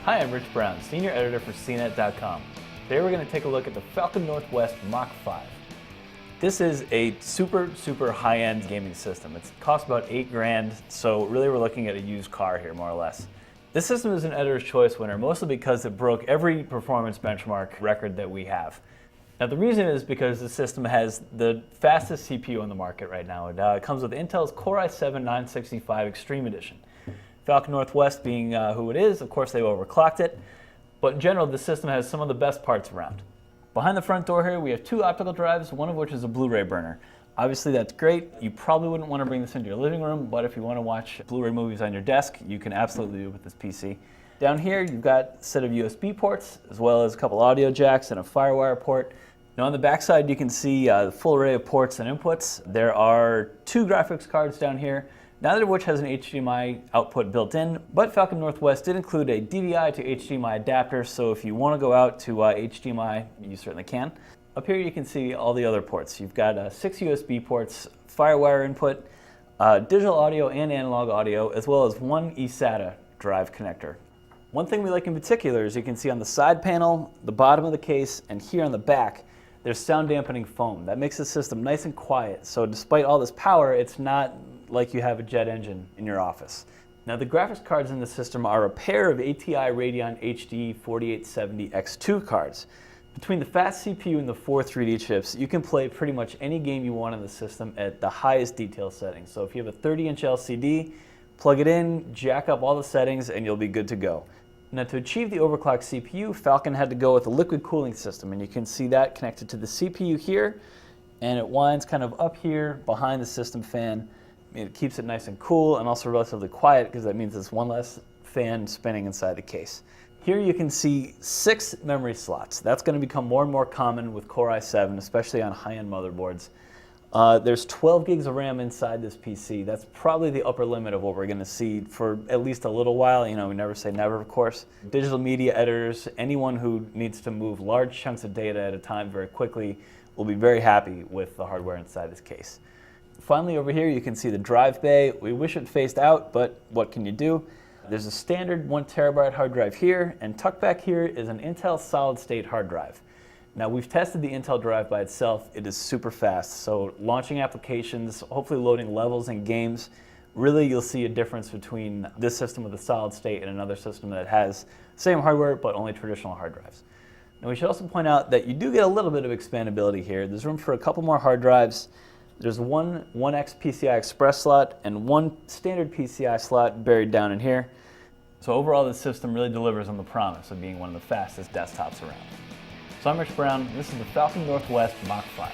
Hi, I'm Rich Brown, Senior Editor for CNET.com. Today we're going to take a look at the Falcon Northwest Mach V. This is a super high-end gaming system. It costs about $8 grand, so really we're looking at a used car here, more or less. This system is an Editor's Choice winner, mostly because it broke every performance benchmark record that we have. Now the reason is because the system has the fastest CPU on the market right now. It comes with Intel's Core i7-965 Extreme Edition. Falcon Northwest being who it is, of course they've overclocked it, but in general the system has some of the best parts around. Behind the front door here we have two optical drives, one of which is a Blu-ray burner. Obviously that's great. You probably wouldn't want to bring this into your living room, but if you want to watch Blu-ray movies on your desk, you can absolutely do it with this PC. Down here you've got a set of USB ports, as well as a couple audio jacks and a FireWire port. Now on the back side you can see the full array of ports and inputs. There are two graphics cards down here, neither of which has an HDMI output built in, but Falcon Northwest did include a DVI to HDMI adapter, so if you want to go out to HDMI, you certainly can. Up here you can see all the other ports. You've got 6 USB ports, FireWire input, digital audio and analog audio, as well as one eSATA drive connector. One thing we like in particular is you can see on the side panel, the bottom of the case, and here on the back, there's sound dampening foam. That makes the system nice and quiet, so despite all this power, it's not like you have a jet engine in your office. Now the graphics cards in the system are a pair of ATI Radeon HD 4870 X2 cards. Between the fast CPU and the 4 3D chips, you can play pretty much any game you want in the system at the highest detail settings. So if you have a 30-inch LCD, plug it in, jack up all the settings, and you'll be good to go. Now to achieve the overclocked CPU, Falcon had to go with a liquid cooling system, and you can see that connected to the CPU here, and it winds kind of up here behind the system fan. It keeps it nice and cool and also relatively quiet because that means there's one less fan spinning inside the case. Here you can see 6 memory slots. That's going to become more and more common with Core i7, especially on high-end motherboards. There's 12 gigs of RAM inside this PC. That's probably the upper limit of what we're going to see for at least a little while. You know, we never say never, of course. Digital media editors, anyone who needs to move large chunks of data at a time very quickly will be very happy with the hardware inside this case. Finally, over here you can see the drive bay. We wish it faced out, but what can you do? There's a standard 1 terabyte hard drive here, and tucked back here is an Intel solid-state hard drive. Now we've tested the Intel drive by itself. It is super fast, so launching applications, hopefully loading levels and games, really you'll see a difference between this system with a solid state and another system that has same hardware but only traditional hard drives. Now we should also point out that you do get a little bit of expandability here. There's room for a couple more hard drives. There's one 1X PCI Express slot and one standard PCI slot buried down in here. So overall, this system really delivers on the promise of being one of the fastest desktops around. So I'm Rich Brown, and this is the Falcon Northwest Mach V.